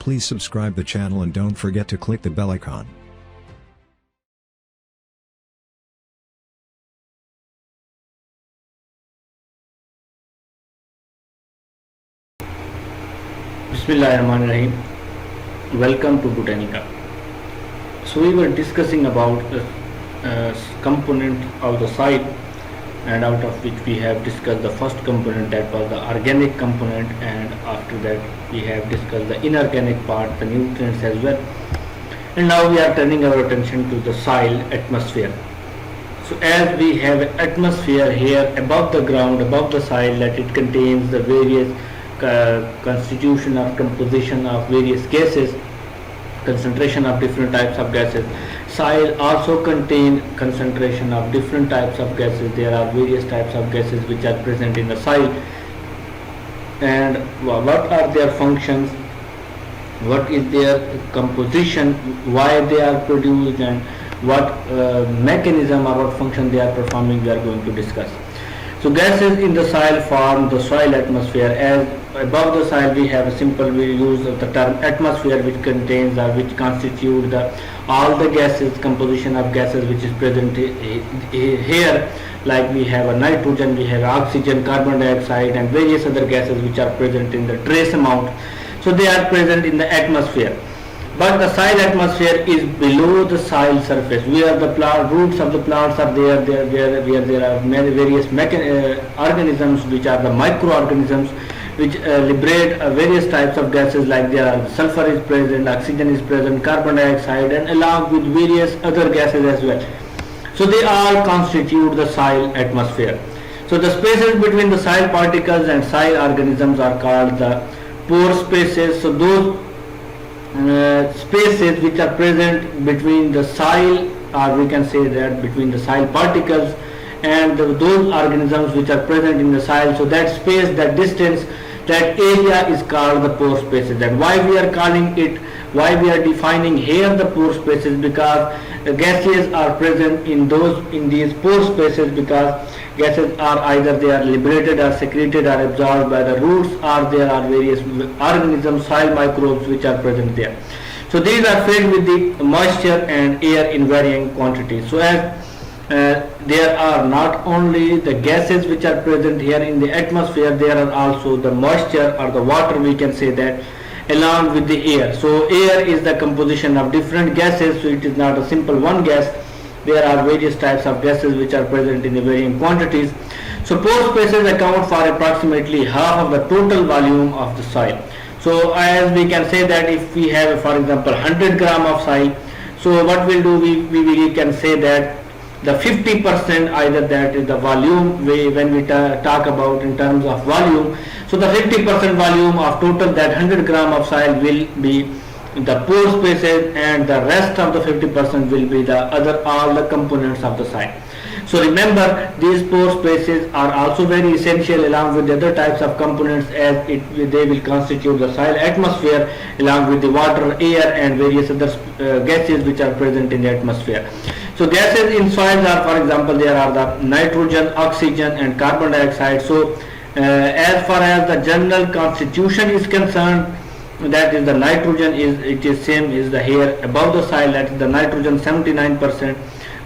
Please subscribe the channel and don't forget to click the bell icon. Bismillahirrahmanirrahim. Welcome to Botanica. So we were discussing about a component of the soil, and out of which we have discussed the first component, that was the organic component, and after that we have discussed the inorganic part, the nutrients as well. And now we are turning our attention to the soil atmosphere. So as we have an atmosphere here above the ground, above the soil, that it contains the various constitution of composition of various gases, concentration of different types of gases. Soil also contains concentration of different types of gases. There are various types of gases which are present in the soil, and what are their functions, what is their composition, why they are produced, and what mechanism or what function they are performing, we are going to discuss. So gases in the soil form the soil atmosphere. As above the soil we have a simple use of the term atmosphere, which contains or which constitute all the gases, composition of gases which is present here, like we have a nitrogen, we have oxygen, carbon dioxide, and various other gases which are present in the trace amount. So they are present in the atmosphere. But the soil atmosphere is below the soil surface, where the roots of the plants are there, where there are many various organisms which are the microorganisms which liberate various types of gases, like there are sulfur is present, oxygen is present, carbon dioxide, and along with various other gases as well. So they all constitute the soil atmosphere. So the spaces between the soil particles and soil organisms are called the pore spaces. So those spaces which are present between the soil, or we can say that between the soil particles and those organisms which are present in the soil, so that space, that distance, that area is called the pore spaces. And why we are calling it, why we are defining here the pore spaces, because gases are present in these pore spaces, because gases are either they are liberated or secreted or absorbed by the roots, or there are various organisms, soil microbes, which are present there. So these are filled with the moisture and air in varying quantities. So as there are not only the gases which are present here in the atmosphere, there are also the moisture or the water, we can say that, along with the air. So air is the composition of different gases, so it is not a simple one gas. There are various types of gases which are present in the varying quantities. So pore spaces account for approximately half of the total volume of the soil. So as we can say that if we have, for example, 100 gram of soil, so what we'll do, we can say that the 50%, either that is the volume, when we talk about in terms of volume, so the 50% volume of total that 100 gram of soil will be the pore spaces, and the rest of the 50% will be all the components of the soil. So remember, these pore spaces are also very essential along with the other types of components, as they will constitute the soil atmosphere along with the water, air, and various other gases which are present in the atmosphere. So gases in soils are, for example, there are the nitrogen, oxygen, and carbon dioxide. So as far as the general constitution is concerned, that is the nitrogen is same is the here above the soil, that is the nitrogen 79%,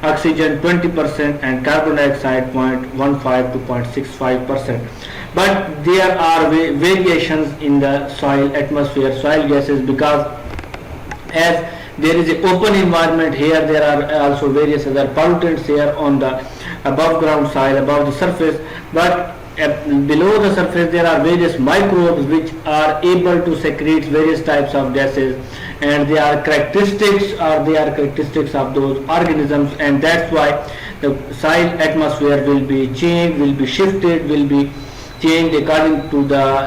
oxygen 20%, and carbon dioxide 0.15 to 0.65%. But there are variations in the soil atmosphere, soil gases, because as there is an open environment here, there are also various other pollutants here on the above ground soil, above the surface, but below the surface there are various microbes which are able to secrete various types of gases, and they are characteristics of those organisms, and that's why the soil atmosphere will be changed, will be shifted, will be changed according to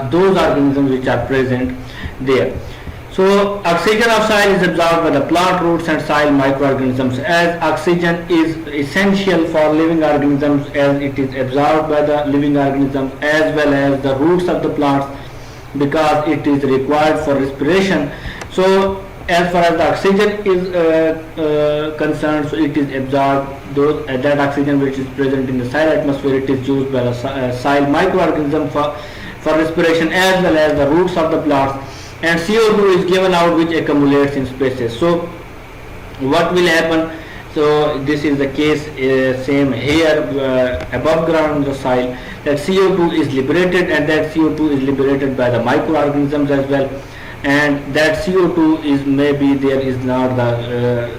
those organisms which are present there. So oxygen of soil is absorbed by the plant roots and soil microorganisms, as oxygen is essential for living organisms, as it is absorbed by the living organisms as well as the roots of the plants, because it is required for respiration. So as far as the oxygen is concerned, so it is absorbed, that oxygen which is present in the soil atmosphere, it is used by the soil microorganism for respiration, as well as the roots of the plants. and CO2 is given out which accumulates in spaces. So what will happen? So this is the case same here above ground in the soil, that CO2 is liberated, and that CO2 is liberated by the microorganisms as well, and that CO2 is maybe there is not the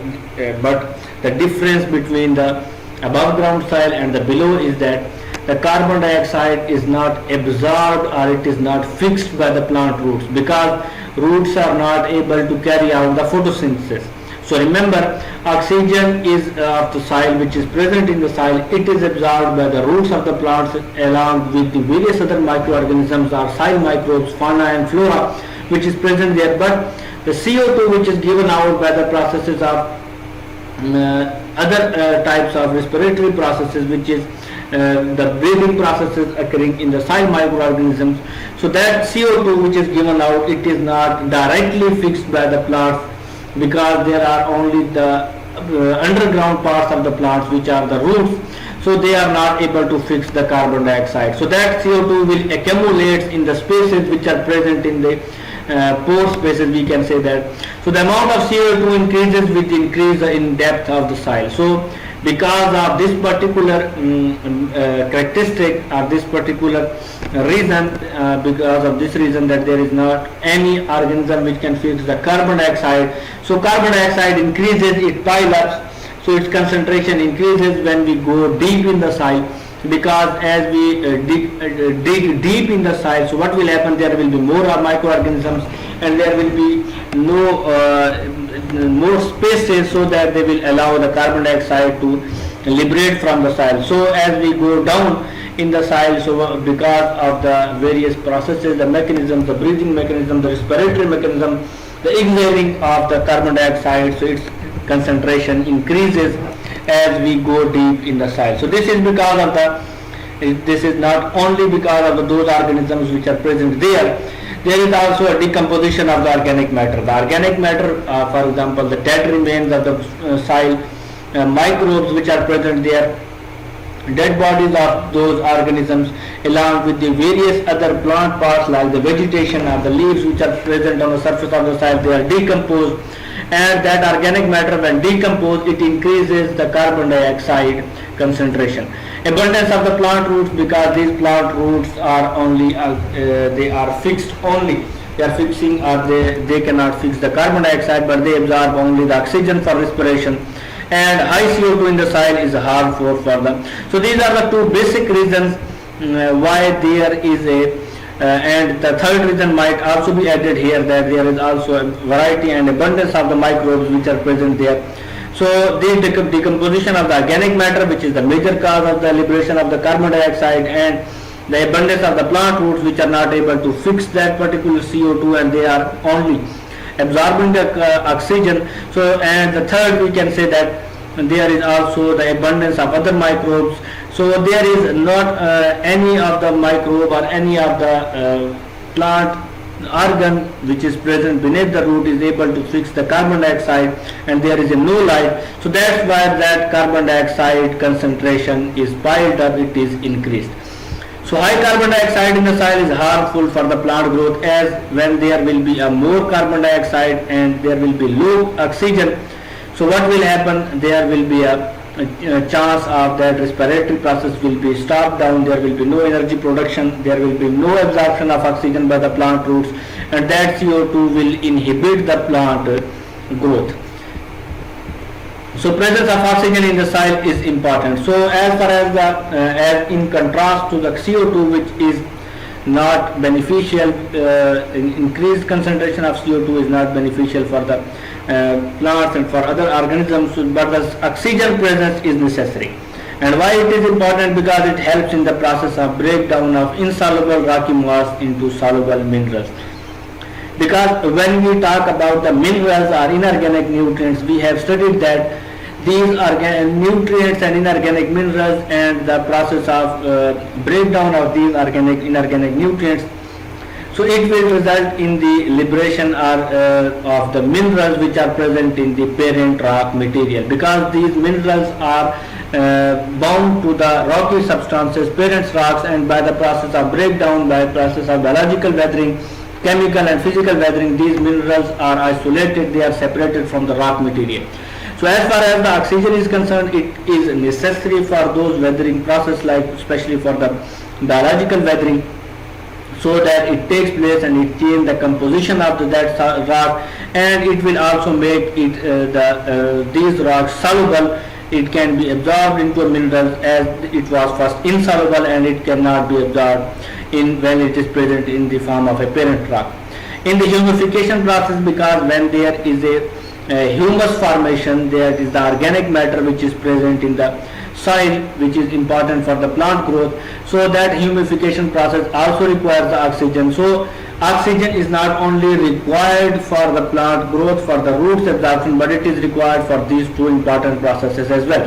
but the difference between the above ground soil and the below is that the carbon dioxide is not absorbed or it is not fixed by the plant roots, because roots are not able to carry out the photosynthesis. So remember, oxygen is of the soil which is present in the soil. It is absorbed by the roots of the plants along with the various other microorganisms or soil microbes, fauna and flora which is present there. But the CO2 which is given out by the processes of other types of respiratory processes, which is the breathing processes occurring in the soil microorganisms. So that CO2 which is given out, it is not directly fixed by the plants, because there are only the underground parts of the plants which are the roots, so they are not able to fix the carbon dioxide. So that CO2 will accumulate in the spaces which are present in the pore spaces, we can say that. So the amount of CO2 increases with increase in depth of the soil. So because of this particular characteristic or this particular reason, because of this reason that there is not any organism which can fix the carbon dioxide, so carbon dioxide increases, it piles up, so its concentration increases when we go deep in the soil, because as we dig deep in the soil, so what will happen, there will be more microorganisms and there will be more spaces, so that they will allow the carbon dioxide to liberate from the soil. So as we go down in the soil, so because of the various processes, the mechanisms, the breathing mechanism, the respiratory mechanism, the exhaling of the carbon dioxide, so its concentration increases as we go deep in the soil. So this is because of the, this is not only because of those organisms which are present there. There is also a decomposition of the organic matter. The organic matter, for example, the dead remains of the soil, microbes which are present there, dead bodies of those organisms, along with the various other plant parts like the vegetation or the leaves which are present on the surface of the soil, they are decomposed, and that organic matter, when decomposed, it increases the carbon dioxide concentration. Abundance of the plant roots, because these plant roots are only they are fixed only, they are fixing, or they cannot fix the carbon dioxide, but they absorb only the oxygen for respiration, and high CO2 in the soil is harmful for them. So these are the two basic reasons why there is a and the third reason might also be added here, that there is also a variety and abundance of the microbes which are present there. So the decomposition of the organic matter, which is the major cause of the liberation of the carbon dioxide, and the abundance of the plant roots which are not able to fix that particular CO2 and they are only absorbing the oxygen. So, and the third, we can say that there is also the abundance of other microbes. So there is not any of the microbe or any of the plant organ which is present beneath the root is able to fix the carbon dioxide, and there is a no life. So that's why that carbon dioxide concentration is piled up, it is increased. So high carbon dioxide in the soil is harmful for the plant growth, as when there will be a more carbon dioxide and there will be low oxygen. So what will happen? There will be a chance of that respiratory process will be stopped down, there will be no energy production, there will be no absorption of oxygen by the plant roots, and that CO2 will inhibit the plant growth. So presence of oxygen in the soil is important. So as far as the as in contrast to the CO2, which is not beneficial, increased concentration of CO2 is not beneficial for the plants and for other organisms, but the oxygen presence is necessary. And why it is important? Because it helps in the process of breakdown of insoluble rocky mass into soluble minerals. Because when we talk about the minerals or inorganic nutrients, we have studied that these nutrients and inorganic minerals and the process of breakdown of these inorganic nutrients, so it will result in the liberation of the minerals which are present in the parent rock material, because these minerals are bound to the rocky substances, parent rocks, and by the process of breakdown, by process of biological weathering, chemical and physical weathering, these minerals are isolated, they are separated from the rock material. So as far as the oxygen is concerned, it is necessary for those weathering process, like especially for the biological weathering, so that it takes place and it changes the composition of that rock, and it will also make it these rocks soluble. It can be absorbed into a mineral as it was first insoluble, and it cannot be absorbed when it is present in the form of a parent rock. In the humidification process, because when there is a humus formation, there is the organic matter which is present in the soil, which is important for the plant growth, so that humidification process also requires the oxygen. So oxygen is not only required for the plant growth, for the roots absorption, but it is required for these two important processes as well.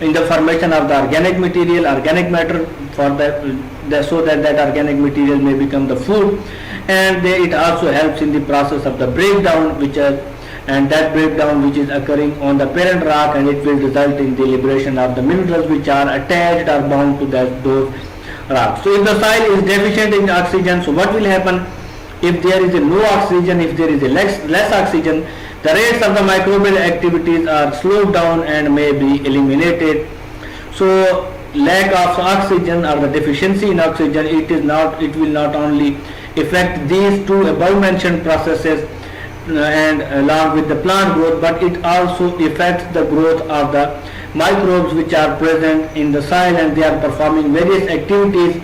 In the formation of the organic material, organic matter, for so that organic material may become the food, and it also helps in the process of the breakdown, and that breakdown which is occurring on the parent rock, and it will result in the liberation of the minerals which are attached or bound to those rocks. So if the soil is deficient in oxygen, so what will happen? If there is no oxygen, if there is less oxygen, the rates of the microbial activities are slowed down and may be eliminated. So lack of oxygen or the deficiency in oxygen, it will not only affect these two above mentioned processes and along with the plant growth, but it also affects the growth of the microbes which are present in the soil, and they are performing various activities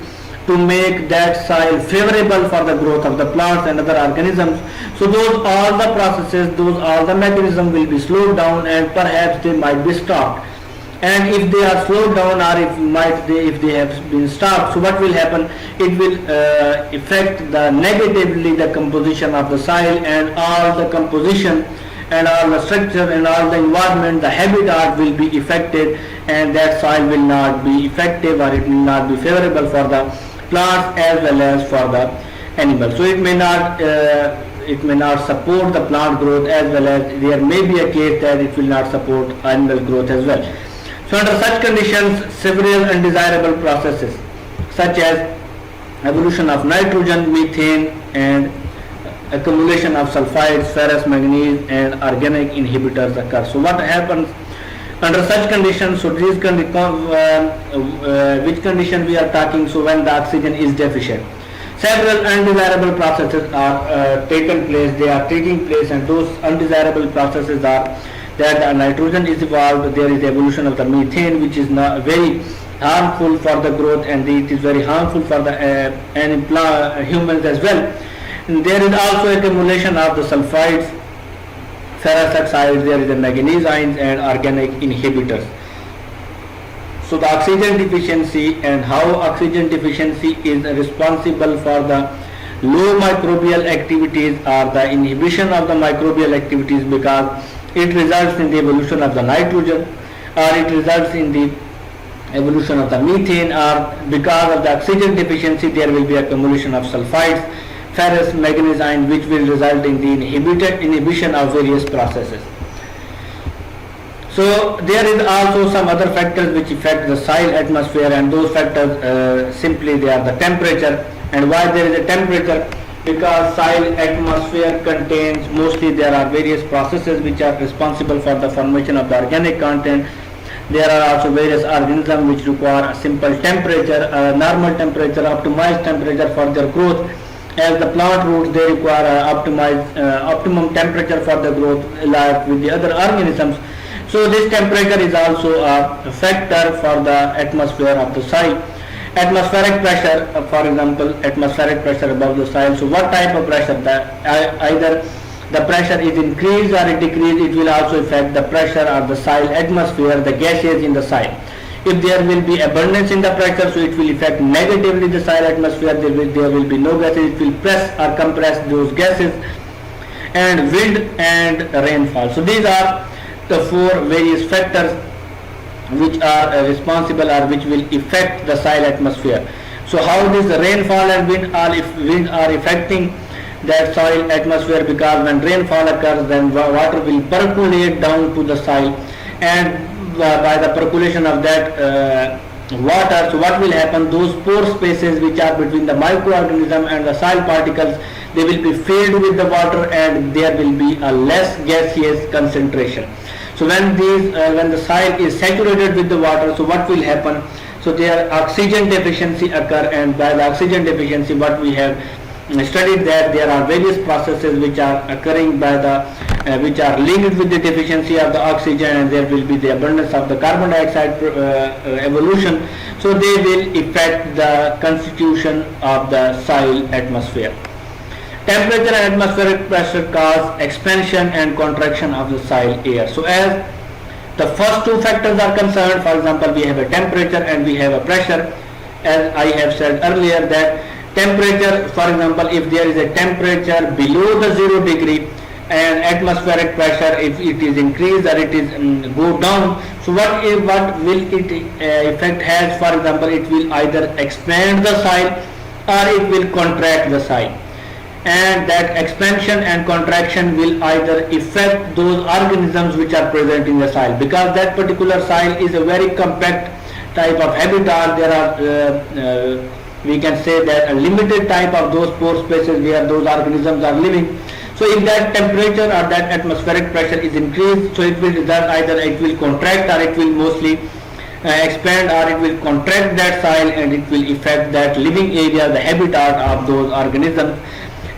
to make that soil favorable for the growth of the plants and other organisms. So all the processes, all the mechanisms will be slowed down, and perhaps they might be stopped. And if they are slowed down, or if they have been stopped, so what will happen? It will affect negatively the composition of the soil, and all the composition and all the structure and all the environment, the habitat will be affected, and that soil will not be effective, or it will not be favorable for the plants as well as for the animals. So it may not support the plant growth, as well as there may be a case that it will not support animal growth as well. So under such conditions, several undesirable processes such as evolution of nitrogen, methane, and accumulation of sulfides, ferrous, manganese, and organic inhibitors occur. So what happens under such conditions? So these which condition we are talking? So when the oxygen is deficient, several undesirable processes are taking place, and those undesirable processes are that the nitrogen is evolved, there is evolution of the methane, which is not very harmful for the growth, and it is very harmful for the humans as well. And there is also accumulation of the sulfides, ferrous oxides, there is a manganese ions, and organic inhibitors. So the oxygen deficiency, and how oxygen deficiency is responsible for the low microbial activities or the inhibition of the microbial activities, because it results in the evolution of the nitrogen, or it results in the evolution of the methane, or because of the oxygen deficiency there will be accumulation of sulfides, ferrous, manganese ion, which will result in the inhibition of various processes. So there is also some other factors which affect the soil atmosphere, and those factors simply they are the temperature. And why there is a temperature? Because soil atmosphere contains, mostly there are various processes which are responsible for the formation of the organic content. There are also various organisms which require a simple temperature, a normal temperature, optimized temperature for their growth. As the plant roots, they require optimum temperature for the growth, like with the other organisms. So this temperature is also a factor for the atmosphere of the soil. Atmospheric pressure, for example, atmospheric pressure above the soil. So what type of pressure? Either the pressure is increased or it decreased, it will also affect the pressure of the soil atmosphere, the gases in the soil. If there will be abundance in the pressure, so it will affect negatively the soil atmosphere. There will be no gases, it will press or compress those gases. And wind and rainfall. So these are the four various factors which are responsible or which will affect the soil atmosphere. So how this rainfall and wind are affecting that soil atmosphere? Because when rainfall occurs, then water will percolate down to the soil, and by the percolation of that water, so what will happen, those pore spaces which are between the microorganism and the soil particles, they will be filled with the water and there will be a less gaseous concentration. So when the soil is saturated with the water, so what will happen, so there oxygen deficiency occur, and by the oxygen deficiency what we have studied that there are various processes which are occurring by the which are linked with the deficiency of the oxygen, and there will be the abundance of the carbon dioxide evolution, so they will affect the constitution of the soil atmosphere. Temperature and atmospheric pressure cause expansion and contraction of the soil air. So as the first two factors are concerned, for example, we have a temperature and we have a pressure. As I have said earlier that temperature, for example, if there is a temperature below the 0 degree and atmospheric pressure, if it is increased or it is go down, so what will it effect has, for example, it will either expand the soil or it will contract the soil, and that expansion and contraction will either affect those organisms which are present in the soil, because that particular soil is a very compact type of habitat. There are we can say that a limited type of those pore spaces where those organisms are living. So if that temperature or that atmospheric pressure is increased, so it will result either it will contract or it will mostly expand, or it will contract that soil and it will affect that living area, the habitat of those organisms.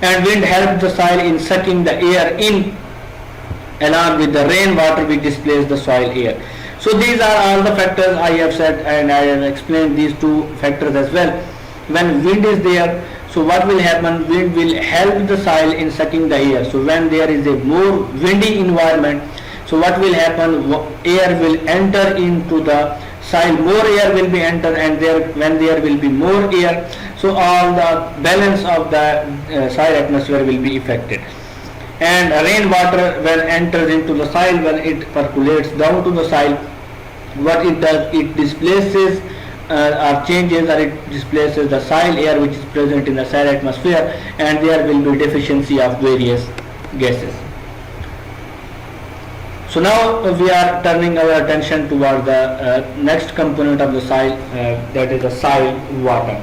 And wind helps the soil in sucking the air in along with the rainwater which displaces the soil air. So these are all the factors I have said, and I have explained these two factors as well. When wind is there, so what will happen, wind will help the soil in sucking the air. So when there is a more windy environment, so what will happen, air will enter into the soil, more air will be entered, and when there will be more air, so all the balance of the soil atmosphere will be affected. And rainwater when enters into the soil, when it percolates down to the soil, what it does, it displaces or changes, or it displaces the soil air which is present in the soil atmosphere, and there will be deficiency of various gases. So now we are turning our attention toward the next component of the soil, that is the soil water.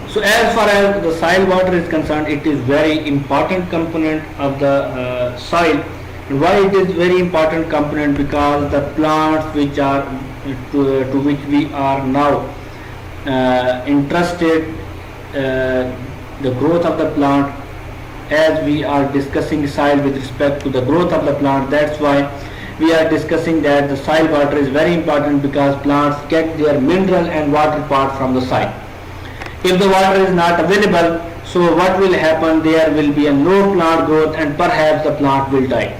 So as far as the soil water is concerned, it is very important component of the soil. And why it is very important component? Because the plants which are to which we are now interested, the growth of the plant, as we are discussing soil with respect to the growth of the plant, that's why we are discussing that the soil water is very important, because plants get their mineral and water part from the soil. If the water is not available, so what will happen, there will be a no plant growth and perhaps the plant will die.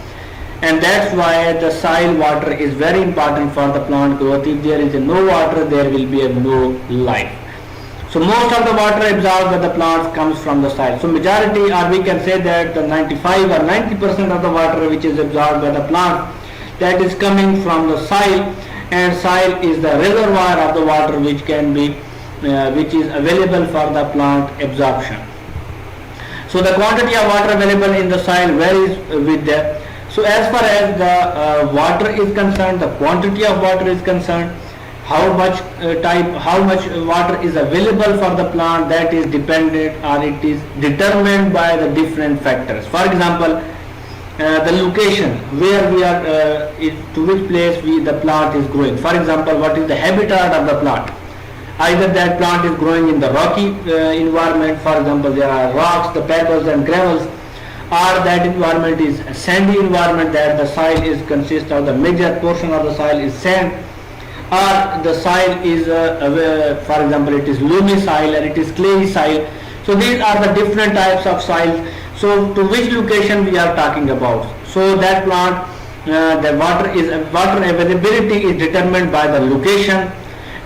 And that's why the soil water is very important for the plant growth. If there is no water, there will be no life. So most of the water absorbed by the plants comes from the soil. So majority, or we can say that the 95 or 90% of the water which is absorbed by the plant, that is coming from the soil, and soil is the reservoir of the water which can be which is available for the plant absorption. So the quantity of water available in the soil varies with the. So as far as the water is concerned, the quantity of water is concerned, how much water is available for the plant, that is dependent, or it is determined by the different factors. For example, the location where we are, to which place the plant is growing. For example, what is the habitat of the plant? Either that plant is growing in the rocky environment, for example, there are rocks, the pebbles and gravels, or that environment is a sandy environment, that the soil is consists of the major portion of the soil is sand, or the soil is for example it is loamy soil or it is clayey soil. So these are the different types of soils. So to which location we are talking about. So that plant, the water availability is determined by the location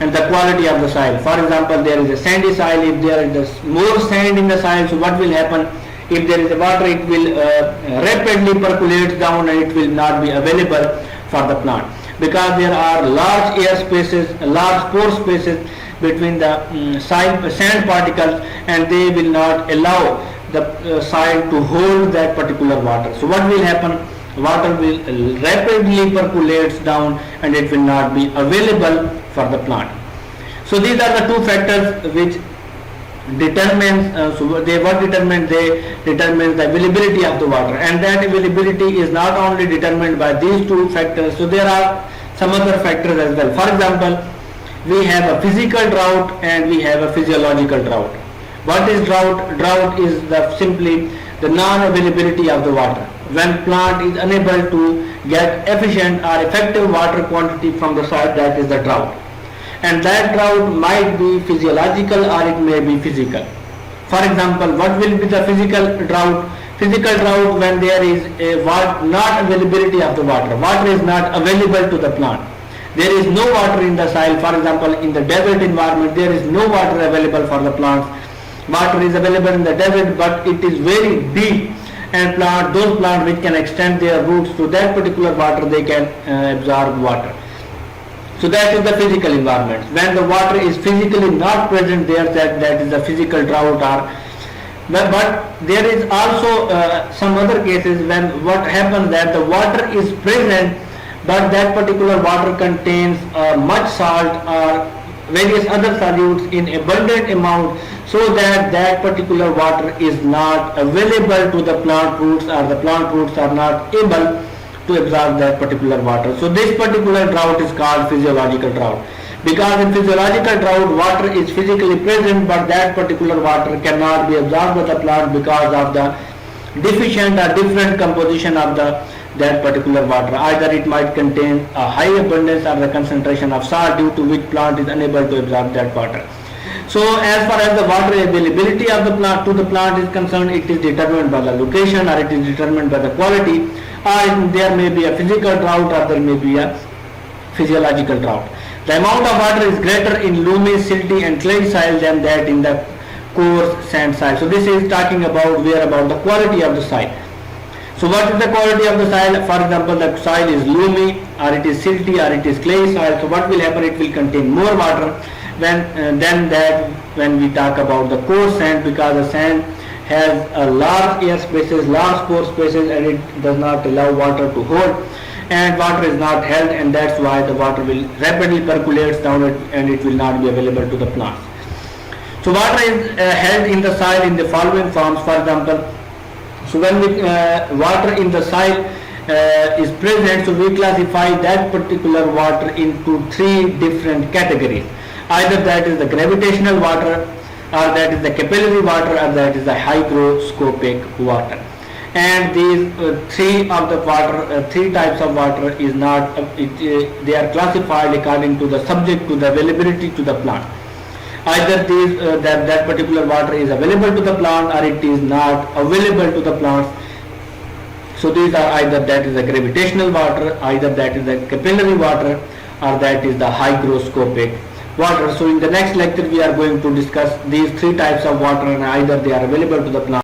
and the quality of the soil. For example, there is a sandy soil. If there is more sand in the soil, so what will happen? If there is a water, it will rapidly percolate down and it will not be available for the plant, because there are large air spaces, large pore spaces between the sand particles, and they will not allow the soil to hold that particular water. So what will happen? Water will rapidly percolate down and it will not be available for the plant. So these are the two factors which determines they determine the availability of the water, and that availability is not only determined by these two factors. So there are some other factors as well. For example, we have a physical drought and we have a physiological drought. What is drought? Drought is simply the non-availability of the water. When plant is unable to get efficient or effective water quantity from the soil, that is the drought. And that drought might be physiological or it may be physical. For example, what will be the physical drought? Physical drought when there is not availability of the water. Water is not available to the plant. There is no water in the soil. For example, in the desert environment, there is no water available for the plants. Water is available in the desert, but it is very deep, and those plants which can extend their roots to that particular water, they can absorb water. So that is the physical environment. When the water is physically not present there, that is the physical drought. But there is also some other cases when what happens that the water is present, but that particular water contains much salt or various other solutes in abundant amount, so that particular water is not available to the plant roots, or the plant roots are not able to absorb that particular water. So this particular drought is called physiological drought, because in physiological drought water is physically present, but that particular water cannot be absorbed by the plant because of the deficient or different composition of that particular water. Either it might contain a high abundance or the concentration of salt, due to which plant is unable to absorb that water. So as far as the water availability of the plant to the plant is concerned, it is determined by the location, or it is determined by the quality, or there may be a physical drought, or there may be a physiological drought. The amount of water is greater in loamy, silty and clay soil than that in the coarse sand soil. So this is talking about the quality of the soil. So what is the quality of the soil? For example, the soil is loamy, or it is silty, or it is clay soil. So what will happen? It will contain more water than that when we talk about the coarse sand, because the sand has a large air spaces, large pore spaces, and it does not allow water to hold, and water is not held, and that's why the water will rapidly percolates down and it will not be available to the plants. So water is held in the soil in the following forms. For example, so when water in the soil is present, so we classify that particular water into three different categories. Either that is the gravitational water, or that is the capillary water, or that is the hygroscopic water. And these three types of water is not they are classified according to the subject to the availability to the plant. Either that particular water is available to the plant, or it is not available to the plants. So these are either that is the gravitational water, either that is the capillary water, or that is the hygroscopic water. So in the next lecture we are going to discuss these three types of water, and either they are available to the plant